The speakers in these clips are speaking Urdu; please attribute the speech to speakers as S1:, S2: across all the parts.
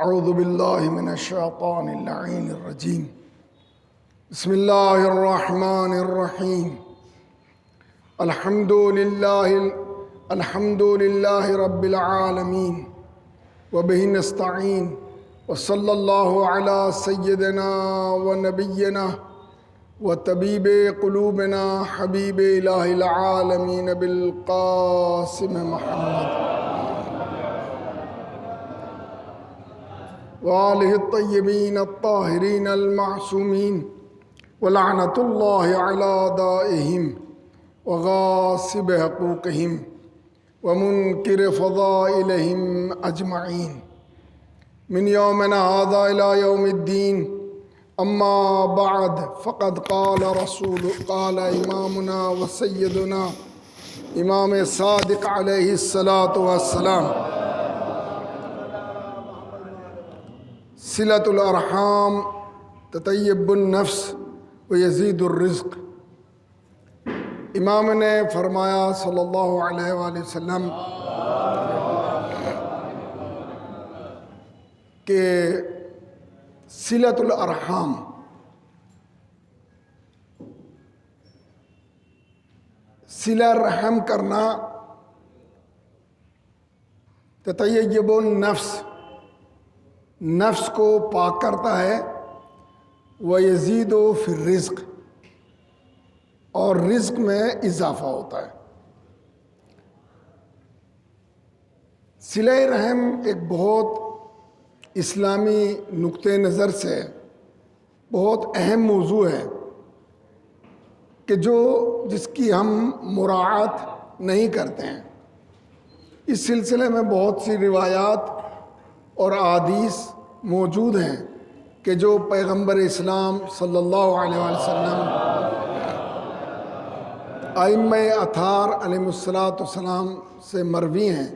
S1: اعوذ باللہ من الشیطان اللعین الرجیم بسم اللہ الرحمن الرحیم الحمد للہ رب العالمین وبہ نستعین وصلی اللہ علی سیدنا ونبینا وطبیب قلوبنا حبیب الہ العالمین بالقاسم محمد وآلہ الطیبین الطاہرین المعصومین ولعنۃ اللہ علی دائہم وغاصب حقوقہم ومنکر فضائلہم اجمعین من یومنا ھذا الی یوم الدین اما بعد فقد قال امامنا وسیدنا امام صادق علیہ الصلاۃ والسلام صلۃ الارحام تطیب النفس ویزید الرزق۔ امام نے فرمایا صلی اللہ علیہ وآلہ وسلم کہ صلۃ الارحام صلہ رحم کرنا تطیب النفس نفس کو پاک کرتا ہے، وَيَزِيدُ فِي الرِّزْقِ اور رزق میں اضافہ ہوتا ہے۔ صلہ رحم ایک بہت اسلامی نقطہ نظر سے بہت اہم موضوع ہے کہ جس کی ہم مراعات نہیں کرتے ہیں۔ اس سلسلے میں بہت سی روایات اور احادیث موجود ہیں کہ جو پیغمبر اسلام صلی اللہ علیہ وسلم ائمہ اطہار علیہ السلام سے مروی ہیں،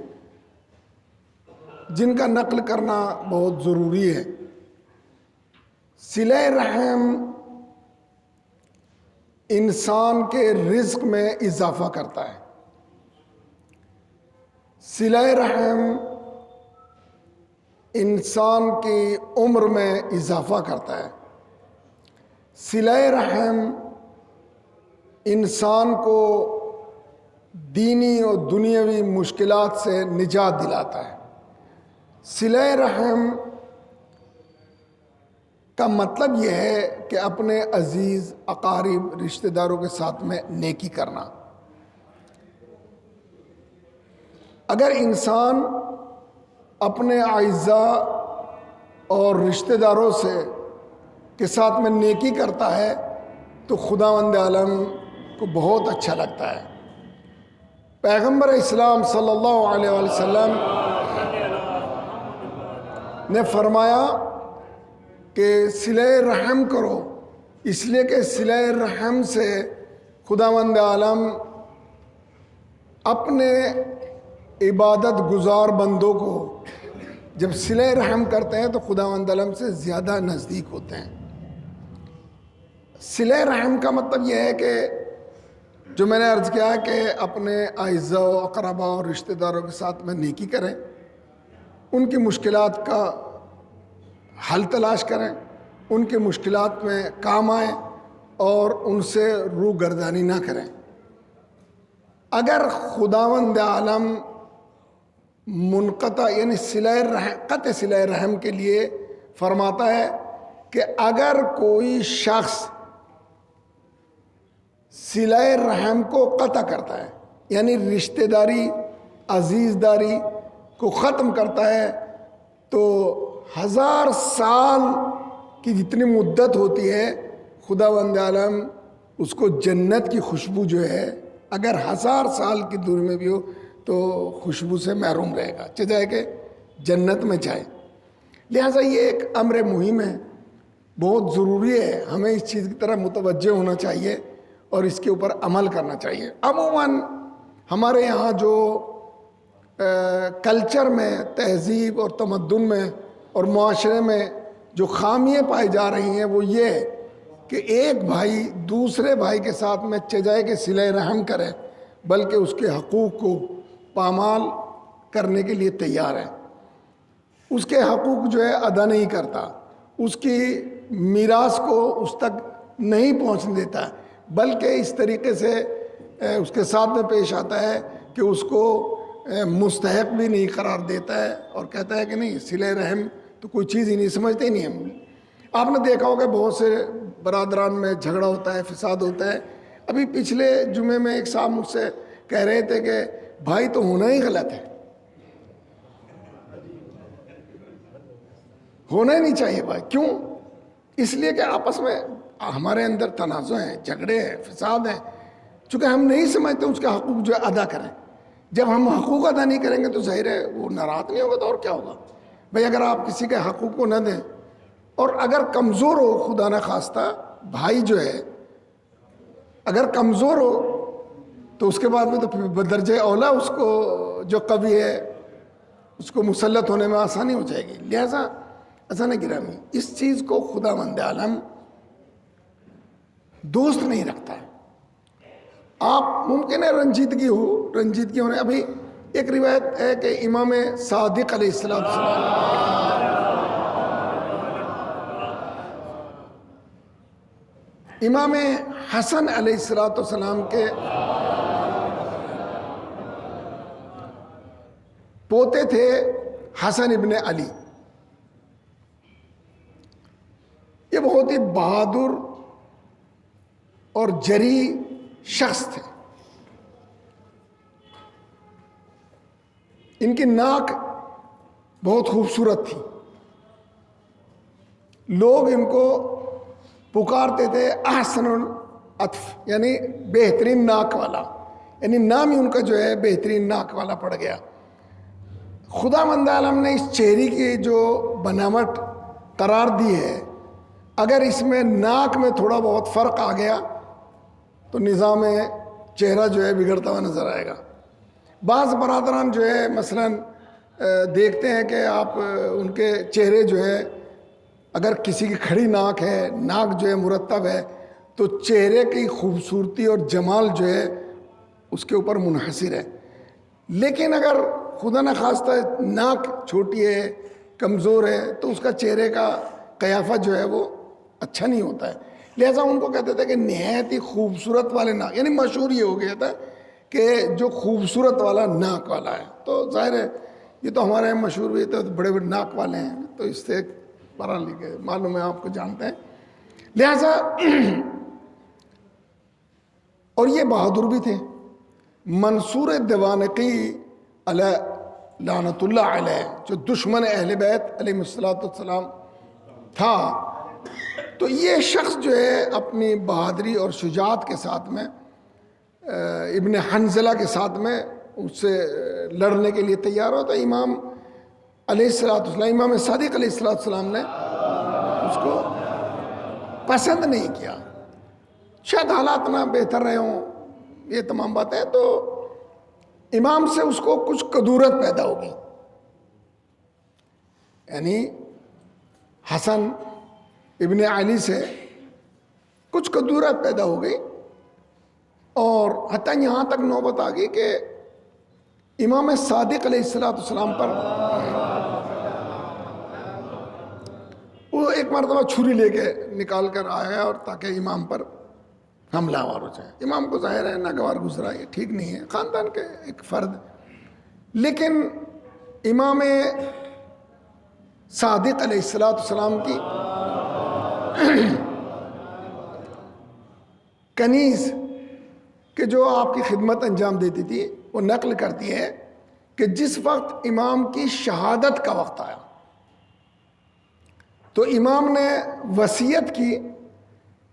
S1: جن کا نقل کرنا بہت ضروری ہے۔ صلہ رحم انسان کے رزق میں اضافہ کرتا ہے۔ صلہ رحم انسان کی عمر میں اضافہ کرتا ہے۔ صلہ رحم انسان کو دینی اور دنیاوی مشکلات سے نجات دلاتا ہے۔ صلہ رحم کا مطلب یہ ہے کہ اپنے عزیز اقارب رشتہ داروں کے ساتھ میں نیکی کرنا۔ اگر انسان اپنے اعزاء اور رشتہ داروں کے ساتھ میں نیکی کرتا ہے تو خداوند عالم کو بہت اچھا لگتا ہے۔ پیغمبر اسلام صلی اللہ علیہ وسلم نے فرمایا کہ صلہ رحم کرو، اس لیے کہ صلہ رحم سے خداوند عالم اپنے عبادت گزار بندوں کو جب صلہ رحم کرتے ہیں تو خداوند عالم سے زیادہ نزدیک ہوتے ہیں۔ صلہ رحم کا مطلب یہ ہے کہ جو میں نے عرض کیا کہ اپنے اعزاء و اقرباء اور رشتہ داروں کے ساتھ میں نیکی کریں، ان کی مشکلات کا حل تلاش کریں، ان کی مشکلات میں کام آئیں اور ان سے روگردانی نہ کریں۔ اگر خداوند عالم منقطع یعنی قطع صلہ رحم کے لیے فرماتا ہے کہ اگر کوئی شخص صلہ رحم کو قطع کرتا ہے یعنی رشتہ داری عزیز داری کو ختم کرتا ہے تو 1000 سال کی جتنی مدت ہوتی ہے خداوند عالم اس کو جنت کی خوشبو جو ہے اگر 1000 سال کی دوری میں بھی ہو تو خوشبو سے محروم رہے گا، چاہے کہ جنت میں جائے۔ لہٰذا یہ ایک امر مہم ہے، بہت ضروری ہے، ہمیں اس چیز کی طرح متوجہ ہونا چاہیے اور اس کے اوپر عمل کرنا چاہیے۔ عموماً ہمارے یہاں جو کلچر میں، تہذیب اور تمدن میں اور معاشرے میں جو خامیاں پائی جا رہی ہیں وہ یہ ہے کہ ایک بھائی دوسرے بھائی کے ساتھ میں چجائے کہ صلہ رحم کرے، بلکہ اس کے حقوق کو پامال کرنے کے لیے تیار ہے۔ اس کے حقوق جو ہے ادا نہیں کرتا، اس کی میراث کو اس تک نہیں پہنچنے دیتا، بلکہ اس طریقے سے اس کے ساتھ میں پیش آتا ہے کہ اس کو مستحق بھی نہیں قرار دیتا ہے، اور کہتا ہے کہ نہیں صلہ رحم تو کوئی چیز ہی نہیں، سمجھتے ہی نہیں ہم۔ آپ نے دیکھا ہوگا بہت سے برادران میں جھگڑا ہوتا ہے، فساد ہوتا ہے۔ ابھی پچھلے جمعے میں ایک صاحب مجھ سے کہہ رہے تھے کہ بھائی تو ہونا ہی غلط ہے، ہونا ہی نہیں چاہیے بھائی۔ کیوں؟ اس لیے کہ آپس میں ہمارے اندر تنازع ہیں، جھگڑے ہیں، فساد ہیں، چونکہ ہم نہیں سمجھتے اس کے حقوق جو ادا کریں۔ جب ہم حقوق ادا نہیں کریں گے تو ظاہر ہے وہ ناراض نہیں ہوگا، تو اور کیا ہوگا بھائی؟ اگر آپ کسی کے حقوق کو نہ دیں، اور اگر کمزور ہو، خدا نہ خواستہ بھائی جو ہے اگر کمزور ہو تو اس کے بعد میں تو بدرجہ اولا اس کو جو قوی ہے اس کو مسلط ہونے میں آسانی ہو جائے گی۔ لہذا اذان گرامی، اس چیز کو خداوند عالم دوست نہیں رکھتا ہے۔ آپ ممکن ہے رنجیدگی ہونے۔ ابھی ایک روایت ہے کہ امام صادق علیہ السلام امام حسن علیہ السلام کے پوتے تھے حسن ابن علی۔ یہ بہت ہی بہادر اور جری شخص تھے۔ ان کی ناک بہت خوبصورت تھی، لوگ ان کو پکارتے تھے احسن العطف، یعنی بہترین ناک والا، یعنی نام ہی ان کا جو ہے بہترین ناک والا پڑ گیا۔ خداوند عالم نے اس چہرے کی جو بناوٹ قرار دی ہے، اگر اس میں ناک میں تھوڑا بہت فرق آ گیا تو نظام چہرہ جو ہے بگڑتا ہوا نظر آئے گا۔ بعض برادران جو ہے مثلا دیکھتے ہیں کہ آپ ان کے چہرے جو ہے، اگر کسی کی کھڑی ناک ہے، ناک جو ہے مرتب ہے، تو چہرے کی خوبصورتی اور جمال جو ہے اس کے اوپر منحصر ہے۔ لیکن اگر خدا نہ خواستہ ناک چھوٹی ہے، کمزور ہے، تو اس کا چہرے کا قیافہ جو ہے وہ اچھا نہیں ہوتا ہے۔ لہٰذا ان کو کہتے تھے کہ نہایت ہی خوبصورت والے ناک، یعنی مشہور یہ ہو گیا تھا کہ جو خوبصورت والا ناک والا ہے۔ تو ظاہر ہے یہ تو ہمارے یہاں مشہور بھی تو بڑے بڑے ناک والے ہیں، تو اس سے پڑھا لکھے معلوم ہے، آپ کو جانتے ہیں۔ لہٰذا اور یہ بہادر بھی تھے۔ منصور دیوانقی علیہ لعنت اللہ علیہ، جو دشمن اہل بیت علیہ السلام تھا، تو یہ شخص جو ہے اپنی بہادری اور شجاعت کے ساتھ میں ابن حنظلہ کے ساتھ میں اس سے لڑنے کے لیے تیار ہوتا۔ امام علیہ السلام، امام صادق علیہ السلام نے اس کو پسند نہیں کیا، شاید حالات نہ بہتر رہے ہوں، یہ تمام باتیں۔ تو امام سے اس کو کچھ کدورت پیدا ہو گئی، یعنی حسن ابن علی سے کچھ کدورت پیدا ہو گئی، اور حتیٰ یہاں تک نوبت آ گئی کہ امام صادق علیہ السلام پر وہ ایک مرتبہ چھری لے کے نکال کر آیا، اور تاکہ امام پر حملہ آور ہو جائے۔ امام کو ظاہر ہے ناگوار گزرا، یہ ٹھیک نہیں ہے، خاندان کے ایک فرد۔ لیکن امام صادق علیہ السلام کی کنیز کہ جو آپ کی خدمت انجام دیتی تھی، وہ نقل کرتی ہے کہ جس وقت امام کی شہادت کا وقت آیا تو امام نے وصیت کی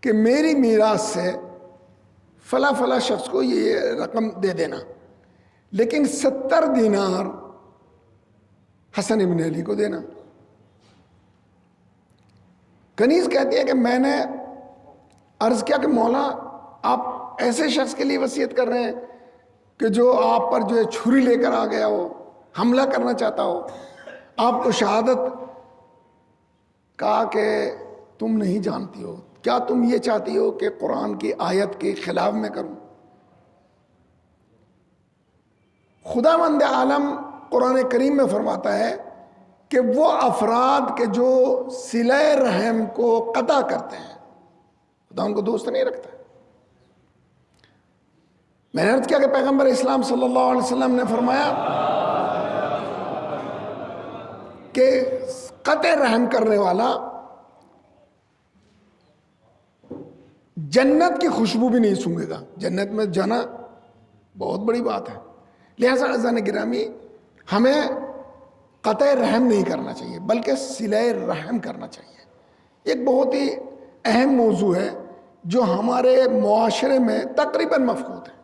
S1: کہ میری میراث سے فلاں فلاں شخص کو یہ رقم دے دینا، لیکن 70 دینار حسن ابن علی کو دینا۔ کنیز کہتی ہے کہ میں نے عرض کیا کہ مولا، آپ ایسے شخص کے لیے وصیت کر رہے ہیں کہ جو آپ پر جو ہے چھری لے کر آ گیا ہو، حملہ کرنا چاہتا ہو، آپ کو شہادت۔ کہا کہ تم نہیں جانتی ہو، کیا تم یہ چاہتی ہو کہ قرآن کی آیت کے خلاف میں کروں؟ خداوند عالم قرآن کریم میں فرماتا ہے کہ وہ افراد کے جو صلہ رحم کو قطع کرتے ہیں خدا ان کو دوست نہیں رکھتا. میں نے عرض کیا کہ پیغمبر اسلام صلی اللہ علیہ وسلم نے فرمایا کہ قطع رحم کرنے والا جنت کی خوشبو بھی نہیں سونگے گا. جنت میں جانا بہت بڑی بات ہے. لہذا عزیزان گرامی ہمیں قطع رحم نہیں کرنا چاہیے بلکہ صلہ رحم کرنا چاہیے. ایک بہت ہی اہم موضوع ہے جو ہمارے معاشرے میں تقریباً مفقود ہے.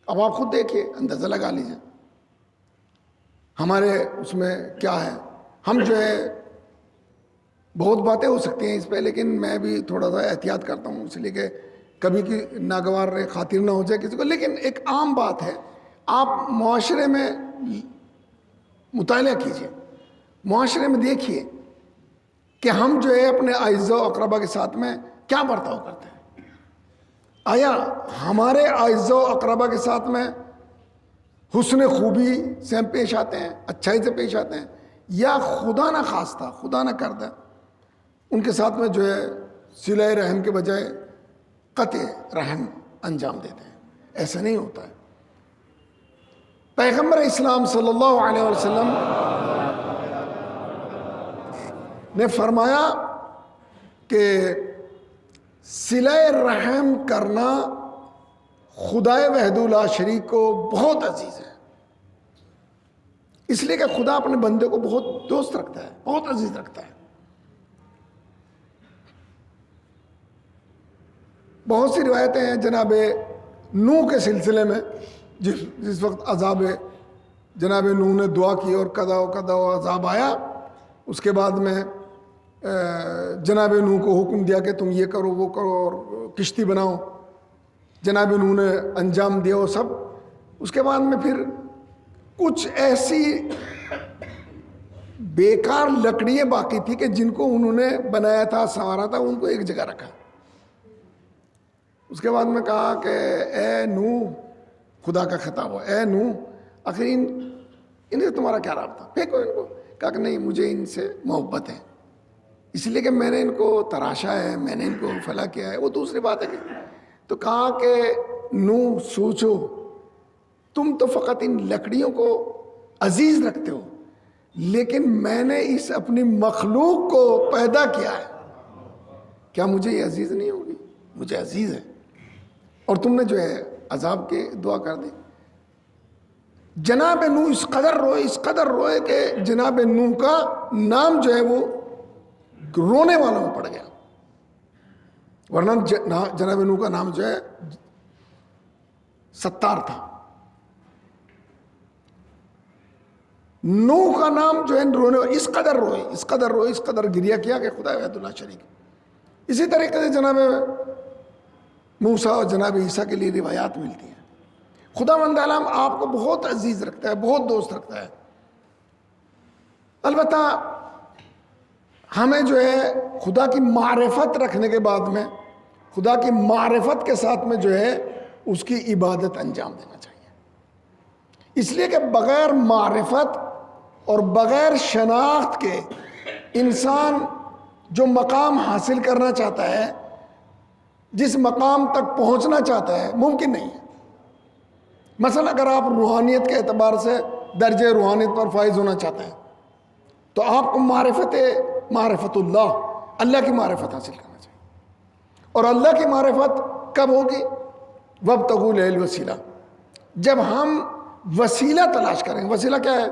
S1: اب آپ خود دیکھیے، اندازہ لگا لیجیے ہمارے اس میں کیا ہے. ہم جو ہے بہت باتیں ہو سکتی ہیں اس پہ، لیکن میں بھی تھوڑا سا احتیاط کرتا ہوں اس لیے کہ کبھی کی ناگوار خاطر نہ ہو جائے کسی کو. لیکن ایک عام بات ہے، آپ معاشرے میں مطالعہ کیجئے، معاشرے میں دیکھیے کہ ہم جو ہے اپنے اعزاء و اقربا کے ساتھ میں کیا برتاؤ کرتے ہیں. آیا ہمارے اعزاء و اقربا کے ساتھ میں حسن خوبی سے ہم پیش آتے ہیں، اچھائی سے پیش آتے ہیں، یا خدا نہ خواستہ خدا نہ کردہ ان کے ساتھ میں جو ہے صلہ رحم کے بجائے قطع رحم انجام دیتے ہیں؟ ایسا نہیں ہوتا ہے. پیغمبر اسلام صلی اللہ علیہ وسلم نے فرمایا کہ صلہ رحم کرنا خدائے وحدہ لا شریک کو بہت عزیز ہے. اس لیے کہ خدا اپنے بندے کو بہت دوست رکھتا ہے، بہت عزیز رکھتا ہے. بہت سی روایتیں ہیں جناب نوح کے سلسلے میں، جس وقت عذاب جناب نوح نے دعا کی اور قضا و قضا و عذاب آیا، اس کے بعد میں جناب نوح کو حکم دیا کہ تم یہ کرو وہ کرو اور کشتی بناؤ. جناب نوح نے انجام دیا وہ سب. اس کے بعد میں پھر کچھ ایسی بیکار لکڑیاں باقی تھی کہ جن کو انہوں نے بنایا تھا سنوارا تھا، ان کو ایک جگہ رکھا. اس کے بعد میں کہا کہ اے نوح، خدا کا خطاب ہوا، اے نوح آخر ان سے تمہارا کیا رابطہ، پھینکو ان کو. کہا کہ نہیں، مجھے ان سے محبت ہے اس لیے کہ میں نے ان کو تراشا ہے، میں نے ان کو فلا کیا ہے، وہ دوسری بات ہے. تو کہا کہ نوح سوچو، تم تو فقط ان لکڑیوں کو عزیز رکھتے ہو، لیکن میں نے اس اپنی مخلوق کو پیدا کیا ہے، کیا مجھے یہ عزیز نہیں ہوگی؟ مجھے عزیز ہے. اور تم نے جو ہے عذاب کی دعا کر دی. جناب نوح اس قدر روئے کہ جناب نوح کا نام جو ہے وہ رونے والوں میں پڑ گیا، ورنہ جناب نوح کا نام جو ہے ستار تھا. نوح کا نام جو ہے رونے، اس قدر گریہ کیا کہ خدا وحدہ لا شریک. اسی طریقے سے جناب موسیٰ اور جناب عیسیٰ کے لیے روایات ملتی ہیں. خداوند عالم آپ کو بہت عزیز رکھتا ہے، بہت دوست رکھتا ہے. البتہ ہمیں جو ہے خدا کی معرفت رکھنے کے بعد میں، خدا کی معرفت کے ساتھ میں جو ہے اس کی عبادت انجام دینا چاہیے. اس لیے کہ بغیر معرفت اور بغیر شناخت کے انسان جو مقام حاصل کرنا چاہتا ہے، جس مقام تک پہنچنا چاہتا ہے، ممکن نہیں ہے. مثلا اگر آپ روحانیت کے اعتبار سے درجہ روحانیت پر فائز ہونا چاہتے ہیں تو آپ کو معرفت اللہ کی معرفت حاصل کرنا چاہیے. اور اللہ کی معرفت کب ہوگی؟ وابتغوا الیہ الوسیلہ، جب ہم وسیلہ تلاش کریں. وسیلہ کیا ہے؟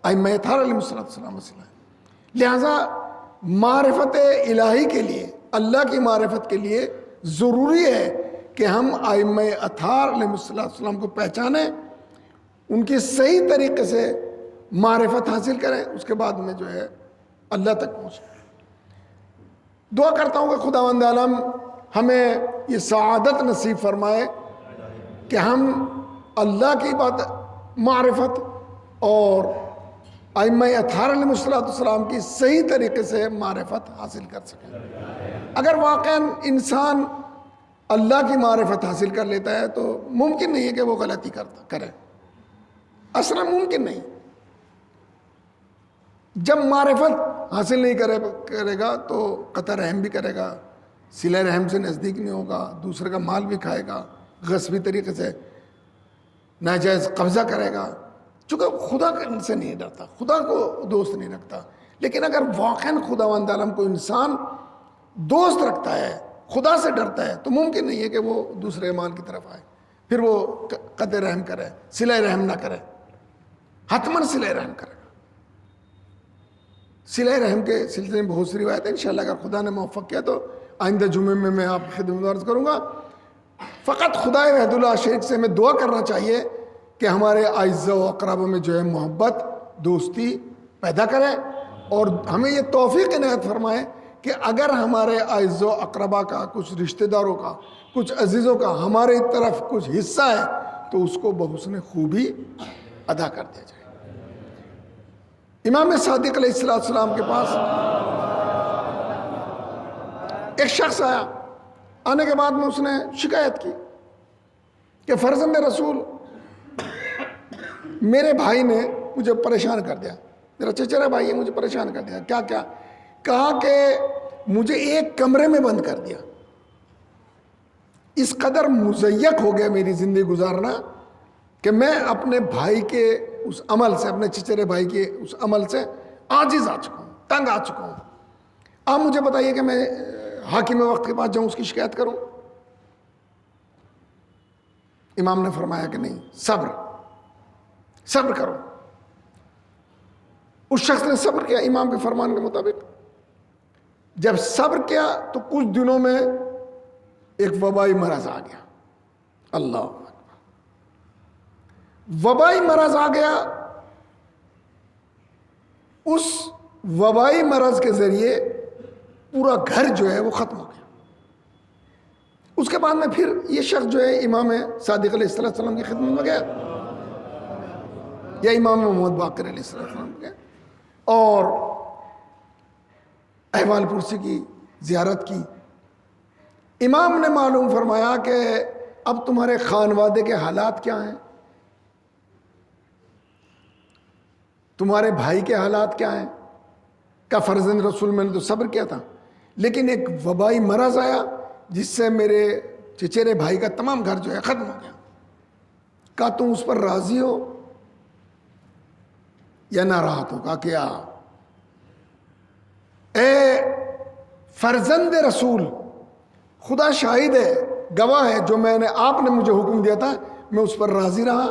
S1: ائمہ اطہار علیہ السلام وسیلہ ہے. لہذا معرفت الہی کے لیے، اللہ کی معرفت کے لیے ضروری ہے کہ ہم ائمہ اطہار علیہ السلام کو پہچانیں، ان کی صحیح طریقے سے معرفت حاصل کریں، اس کے بعد میں جو ہے اللہ تک پہنچیں. دعا کرتا ہوں کہ خداوند عالم ہمیں یہ سعادت نصیب فرمائے کہ ہم اللہ کی بات معرفت اور ائمہ اطہار علیہ السلام کی صحیح طریقے سے معرفت حاصل کر سکیں. اگر واقعاً انسان اللہ کی معرفت حاصل کر لیتا ہے تو ممکن نہیں ہے کہ وہ غلطی کرے، اصلا ممکن نہیں. جب معرفت حاصل نہیں کرے گا تو قطع رحم بھی کرے گا، صلہ رحم سے نزدیک نہیں ہوگا، دوسرے کا مال بھی کھائے گا، غصبی طریقے سے ناجائز قبضہ کرے گا، چونکہ خدا سے نہیں ڈرتا، خدا کو دوست نہیں رکھتا۔ لیکن اگر واقعاً خداوند عالم کو انسان دوست رکھتا ہے، خدا سے ڈرتا ہے، تو ممکن نہیں ہے کہ وہ دوسرے مال کی طرف آئے، پھر وہ قطع رحم کرے، صلہ رحم نہ کرے، حتماً صلہ رحم کرے گا۔ صلہ رحم کے سلسلے میں بہت سی روایت ہے، انشاءاللہ اگر خدا نے موفق کیا تو آئندہ جمعے میں میں آپ کی خدمت عرض کروں گا۔ فقط خدا وحدہ لا شریک سے ہمیں دعا کرنا چاہیے کہ ہمارے اعزاء و اقربا میں جو ہے محبت، دوستی پیدا کرے، اور ہمیں یہ توفیق عنایت فرمائے کہ اگر ہمارے اعزاء و اقربا کا، کچھ رشتہ داروں کا، کچھ عزیزوں کا ہماری طرف کچھ حصہ ہے تو اس کو بحسن خوبی ادا کر دیا جائے۔ امام صادق علیہ السلام کے پاس ایک شخص آیا، آنے کے بعد میں اس نے شکایت کی کہ فرزند رسول، میرے بھائی نے مجھے پریشان کر دیا، میرا چچرا بھائی ہے، مجھے پریشان کر دیا۔ کیا کیا؟ کہا کہ مجھے ایک کمرے میں بند کر دیا، اس قدر مضیق ہو گیا میری زندگی گزارنا کہ میں اپنے بھائی کے اس عمل سے، اپنے چچرے بھائی کے اس عمل سے عاجز آ چکا ہوں، تنگ آ چکا ہوں۔ آپ مجھے بتائیے کہ میں حاکم وقت کے پاس جاؤں، اس کی شکایت کروں؟ امام نے فرمایا کہ نہیں، صبر کرو۔ اس شخص نے صبر کیا امام کے فرمان کے مطابق۔ جب صبر کیا تو کچھ دنوں میں ایک وبائی مرض آ گیا۔ اللہ اکبر، وبائی مرض آ گیا۔ اس وبائی مرض کے ذریعے پورا گھر جو ہے وہ ختم ہو گیا۔ اس کے بعد میں پھر یہ شخص جو ہے امام صادق علیہ السلام کی خدمت میں گیا، یا امام محمد باقر علیہ السلام گیا، اور احوال پرسی کی، زیارت کی۔ امام نے معلوم فرمایا کہ اب تمہارے خانوادے کے حالات کیا ہیں، تمہارے بھائی کے حالات کیا ہیں؟ کا فرزند رسول، میں نے تو صبر کیا تھا، لیکن ایک وبائی مرض آیا جس سے میرے چچیرے بھائی کا تمام گھر جو ہے ختم ہو گیا۔ کہا تم اس پر راضی ہو یا ناراض ہو؟ کہا کیا؟ اے فرزند رسول، خدا شاہد ہے، گواہ ہے، جو میں نے، آپ نے مجھے حکم دیا تھا میں اس پر راضی رہا،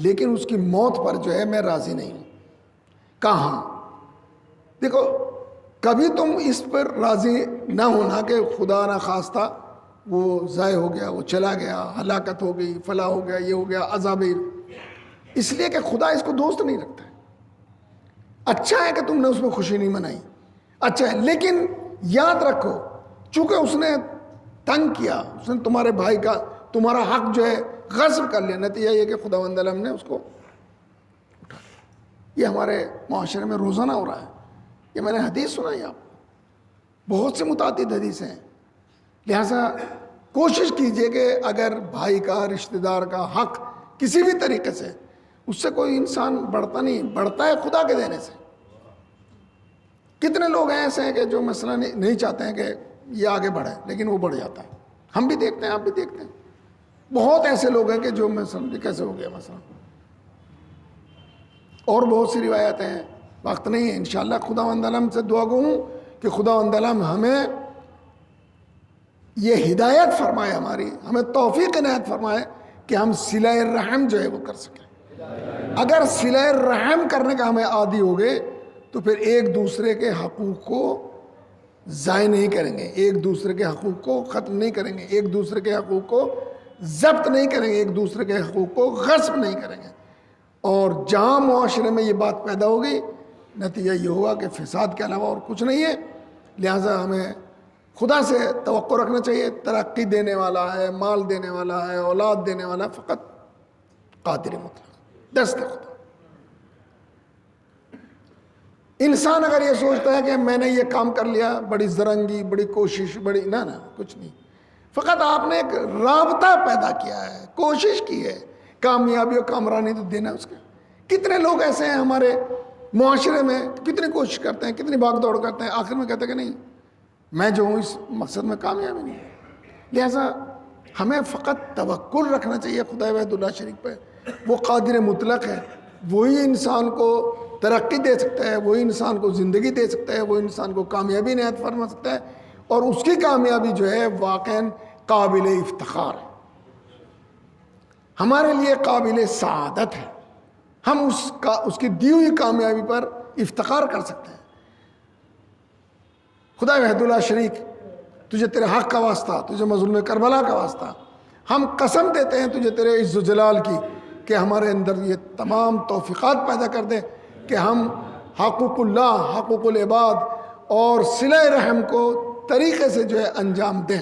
S1: لیکن اس کی موت پر جو ہے میں راضی نہیں ہوں۔ کہاں؟ دیکھو، کبھی تم اس پر راضی نہ ہونا کہ خدا نہ خواستہ وہ ضائع ہو گیا، وہ چلا گیا، ہلاکت ہو گئی، فلاح ہو گیا، یہ ہو گیا، عذاب، اس لیے کہ خدا اس کو دوست نہیں رکھتا ہے۔ اچھا ہے کہ تم نے اس میں خوشی نہیں منائی، اچھا ہے، لیکن یاد رکھو چونکہ اس نے تنگ کیا، اس نے تمہارے بھائی کا، تمہارا حق جو ہے غصب کر لیا، نتیجہ یہ کہ خداوند عالم نے اس کو اٹھا لیا۔ یہ ہمارے معاشرے میں روزانہ ہو رہا ہے، یہ میں نے حدیث سنائی آپ کو، بہت سے متعدد حدیثیں ہیں۔ لہٰذا کوشش کیجئے کہ اگر بھائی کا، رشتہ دار کا حق کسی بھی طریقے سے، اس سے کوئی انسان بڑھتا نہیں، بڑھتا ہے خدا کے دینے سے۔ کتنے لوگ ہیں ایسے ہیں کہ جو مسئلہ نہیں چاہتے ہیں کہ یہ آگے بڑھے، لیکن وہ بڑھ جاتا ہے۔ ہم بھی دیکھتے ہیں، آپ بھی دیکھتے ہیں، بہت ایسے لوگ ہیں کہ جو میں سمجھے کیسے ہو گیا مسئلہ۔ اور بہت سی روایتیں ہیں، وقت نہیں ہے، انشاءاللہ خداوند عالم سے دعا گو ہوں کہ خداوند عالم ہمیں یہ ہدایت فرمائے، ہمیں توفیق عنایت فرمائے کہ ہم صلہ الرحم جو ہے وہ کر سکیں۔ اگر صلہ الرحم کرنے کا ہمیں عادی ہو گئے تو پھر ایک دوسرے کے حقوق کو ضائع نہیں کریں گے، ایک دوسرے کے حقوق کو ختم نہیں کریں گے، ایک دوسرے کے حقوق کو ضبط نہیں کریں گے، ایک دوسرے کے حقوق کو غصب نہیں کریں گے۔ اور جہاں معاشرے میں یہ بات پیدا ہوگی، نتیجہ یہ ہوگا کہ فساد کے علاوہ اور کچھ نہیں ہے۔ لہٰذا ہمیں خدا سے توقع رکھنا چاہیے، ترقی دینے والا ہے، مال دینے والا ہے، اولاد دینے والا فقط قادر مطلق، دست خدا۔ انسان اگر یہ سوچتا ہے کہ میں نے یہ کام کر لیا، بڑی زرنگی، بڑی کوشش، بڑی نہ کچھ نہیں، فقط آپ نے ایک رابطہ پیدا کیا ہے، کوشش کی ہے، کامیابی و کامرانی تو دینا اس کے۔ کتنے لوگ ایسے ہیں ہمارے معاشرے میں کتنی کوشش کرتے ہیں، کتنی بھاگ دوڑ کرتے ہیں، آخر میں کہتے ہیں کہ نہیں میں جو ہوں اس مقصد میں کامیابی نہیں ہے۔ لہٰذا ہمیں فقط توکل رکھنا چاہیے خدا وحدہ لا شریک پہ۔ وہ قادر مطلق ہے، وہی انسان کو ترقی دے سکتا ہے، وہی انسان کو زندگی دے سکتا ہے، وہ انسان کو کامیابی عنایت فرما سکتا ہے، اور اس کی کامیابی جو ہے واقعاً قابل افتخار ہے، ہمارے لیے قابل سعادت ہے۔ ہم اس کی دی ہوئی کامیابی پر افتخار کر سکتے ہیں۔ خدا وحدہ لا شریک، تجھے تیرے حق کا واسطہ، تجھے مظلوم کربلا کا واسطہ، ہم قسم دیتے ہیں تجھے تیرے عز و جلال کی کہ ہمارے اندر یہ تمام توفیقات پیدا کر دے کہ ہم حقوق اللہ، حقوق العباد اور صلہ رحم کو طریقے سے جو ہے انجام دیں۔